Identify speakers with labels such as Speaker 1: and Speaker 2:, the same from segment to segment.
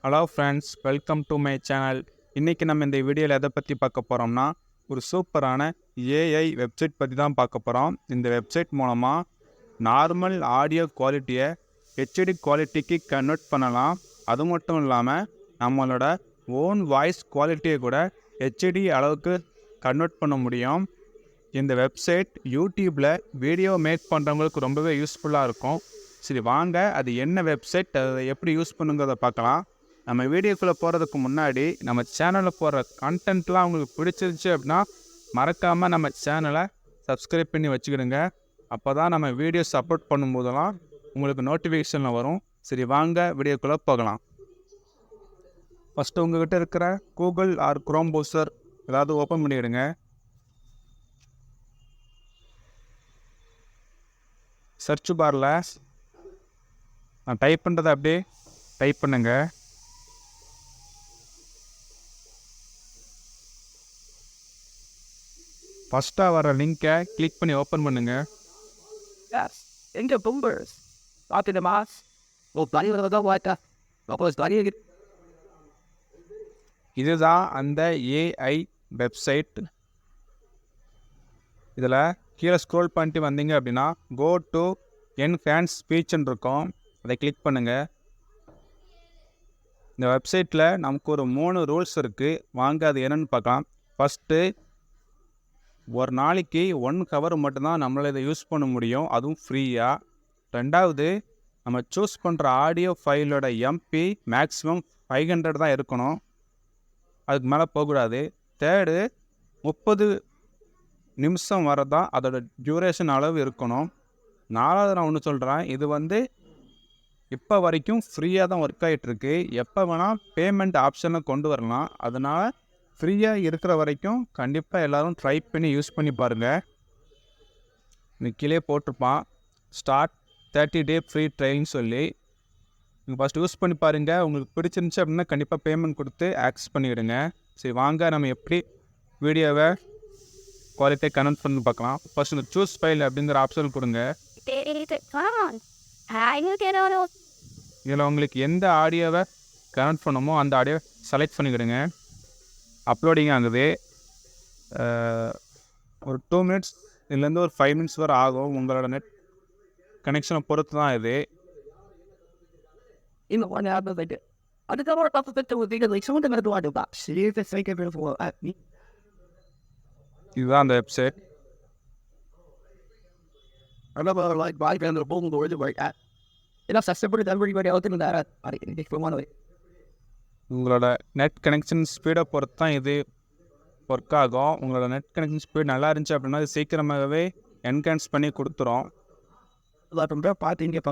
Speaker 1: Hello friends, welcome to my channel. இன்றைக்கி நம்ம இந்த வீடியோவில் எதை பற்றி பார்க்க போகிறோம்னா, ஒரு சூப்பரான ஏஐ வெப்சைட் பற்றி தான் பார்க்க போகிறோம். இந்த வெப்சைட் மூலமாக நார்மல் ஆடியோ குவாலிட்டியை ஹெச்டி குவாலிட்டிக்கு கன்வெர்ட் பண்ணலாம். அது மட்டும் இல்லாமல் நம்மளோட ஓன் வாய்ஸ் குவாலிட்டியை கூட ஹெச்டி அளவுக்கு கன்வெர்ட் பண்ண முடியும். இந்த வெப்சைட் யூடியூப்பில் வீடியோ மேக் பண்ணுறவங்களுக்கு ரொம்பவே யூஸ்ஃபுல்லாக இருக்கும். சரி வாங்க, அது என்ன வெப்சைட், அதை எப்படி யூஸ் பண்ணுங்கிறத பார்க்கலாம். நம்ம வீடியோக்குள்ளே போகிறதுக்கு முன்னாடி நம்ம சேனலில் போகிற கண்டென்ட்லாம் உங்களுக்கு பிடிச்சிருச்சு அப்படின்னா மறக்காமல் நம்ம சேனலை சப்ஸ்கிரைப் பண்ணி வச்சுக்கிடுங்க. அப்போ தான் நம்ம வீடியோஸ் அப்லோட் பண்ணும்போதெல்லாம் உங்களுக்கு நோட்டிஃபிகேஷனில் வரும். சரி வாங்க, வீடியோக்குள்ளே போகலாம். ஃபஸ்ட்டு உங்கள்கிட்ட இருக்கிற கூகுள் ஆர் குரோம் ப்ரௌசர் ஏதாவது ஓப்பன் பண்ணிவிடுங்க. சர்ச் பாரில் நான் டைப் பண்ணுறதை அப்படியே டைப் பண்ணுங்க. ஃபஸ்ட்டாக வர லிங்கை கிளிக் பண்ணி ஓப்பன் பண்ணுங்க.
Speaker 2: எங்கே பும்பர்ஸ் பார்த்துட்டு மாஸ் தான் வாட்டா
Speaker 1: இதுதான் அந்த ஏஐ வெப்சைட். இதில் கீழே ஸ்க்ரோல் பண்ணிட்டு வந்தீங்க அப்படின்னா கோ டு என்ஹான்ஸ் ஸ்பீச்ன்னு இருக்கும், அதை கிளிக் பண்ணுங்கள். இந்த வெப்சைட்டில் நமக்கு ஒரு 3 ரூல்ஸ் இருக்குது. வாங்க அது என்னென்னு பார்க்கலாம். ஃபஸ்ட்டு, ஒரு நாளைக்கு 1 ஹவர் மட்டும்தான் நம்மளால் இதை யூஸ் பண்ண முடியும், அதுவும் ஃப்ரீயாக. ரெண்டாவது, நம்ம சூஸ் பண்ணுற ஆடியோ ஃபைலோட எம்பி மேக்ஸிமம் 500 தான் இருக்கணும், அதுக்கு மேலே போகக்கூடாது. தேர்டு, 30 நிமிஷம் வர தான் அதோட டியூரேஷன் அளவு இருக்கணும். நாலாவது, நான் ஒன்று சொல்கிறேன், இது இப்போ வரைக்கும் ஃப்ரீயாக தான் ஒர்க் ஆகிட்டுருக்கு. எப்போ வேணால் பேமெண்ட் ஆப்ஷனை கொண்டு வரலாம். அதனால் ஃப்ரீயாக இருக்கிற வரைக்கும் கண்டிப்பாக எல்லோரும் ட்ரை பண்ணி யூஸ் பண்ணி பாருங்கள். இன்னைக்கு கீழே போட்டிருப்பான் ஸ்டார்ட் 30 டே ஃப்ரீ ட்ரைன்னு சொல்லி. நீங்கள் ஃபஸ்ட் யூஸ் பண்ணி பாருங்கள். உங்களுக்கு பிடிச்சிருந்துச்சி அப்படின்னா கண்டிப்பாக பேமெண்ட் கொடுத்து ஆக்சஸ் பண்ணிவிடுங்க. சரி வாங்க, நம்ம எப்படி வீடியோவை குவாலிட்டியை கன்வெர்ட் பண்ணி பார்க்கலாம். ஃபஸ்ட் இந்த சூஸ் ஃபைல் அப்படிங்கிற ஆப்ஷன் கொடுங்க. இதில் உங்களுக்கு எந்த ஆடியோவை கனெக்ட் பண்ணணுமோ அந்த ஆடியோ செலக்ட் பண்ணிக்கிடுங்க. அப்லோடிங் ஆகுது. ஒரு 2 மினிட்ஸ் இதுலேருந்து ஒரு 5 மினிட்ஸ் வரை ஆகும். உங்களோட நெட் கனெக்ஷனை பொறுத்து தான் இது. இதுதான் அந்த வெப்சைட். உங்களோட நெட் கனெக்ஷன் ஸ்பீடை பொறுத்து தான் இது ஒர்க் ஆகும். உங்களோட நெட் கனெக்ஷன் ஸ்பீட் நல்லா இருந்துச்சு அப்படின்னா இது சீக்கிரமாகவே என்ஹான்ஸ் பண்ணி கொடுத்துரும்.
Speaker 2: பார்த்தீங்க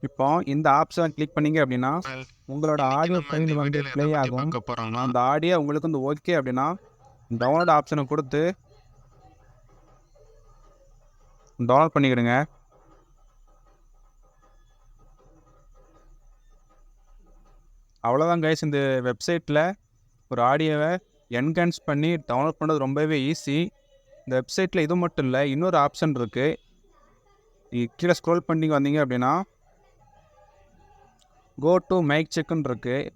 Speaker 1: இப்போ இந்த ஆப்ஷனை கிளிக் பண்ணீங்க அப்படின்னா உங்களோட ஆடியோ ஃபைல் ப்ளே ஆகும். அந்த ஆடியோ உங்களுக்கு ஓகே அப்படின்னா டவுன்லோட் ஆப்ஷனை கொடுத்து டவுன்லோட் பண்ணிக்கிடுங்க. அவ்வளோதான் கைஸ். இந்த வெப்சைட்டில் ஒரு ஆடியோவை என்ஹான்ஸ் பண்ணி டவுன்லோட் பண்ணுறது ரொம்பவே ஈஸி. இந்த வெப்சைட்டில் இது மட்டும் இல்லை, இன்னொரு ஆப்ஷன் இருக்குது. கீழே ஸ்க்ரோல் பண்ணி வந்தீங்க அப்படின்னா கோ டு மைக் செக்குன்னு இருக்குது.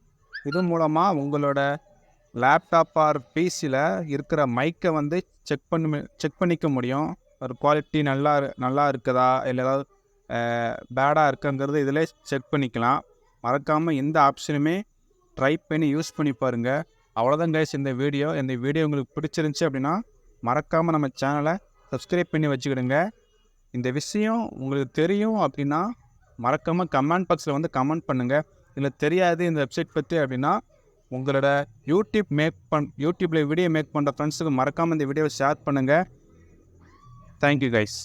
Speaker 1: இது மூலமாக உங்களோட லேப்டாப் ஆர் பிசியில் இருக்கிற மைக்கை செக் பண்ணிக்க முடியும். ஒரு குவாலிட்டி நல்லா இருக்குதா இல்லை ஏதாவது பேடாக இருக்குங்கிறது இதில் செக் பண்ணிக்கலாம். மறக்காமல் இந்த ஆப்ஷனுமே ட்ரை பண்ணி யூஸ் பண்ணி பாருங்கள். அவ்வளோதான் கைஸ் இந்த வீடியோ. உங்களுக்கு பிடிச்சிருந்துச்சி அப்படின்னா மறக்காமல் நம்ம சேனலை சப்ஸ்கிரைப் பண்ணி வச்சுக்கிடுங்க. இந்த விஷயம் உங்களுக்கு தெரியும் அப்படின்னா மறக்காமல் கமெண்ட் பாக்ஸில் கமெண்ட் பண்ணுங்கள். இல்லை தெரியாது இந்த வெப்சைட் பற்றி அப்படின்னா உங்களோட யூடியூப்பில் வீடியோ மேக் பண்ணுற ஃப்ரெண்ட்ஸுக்கு மறக்காமல் இந்த வீடியோவை ஷேர் பண்ணுங்கள். Thank you guys.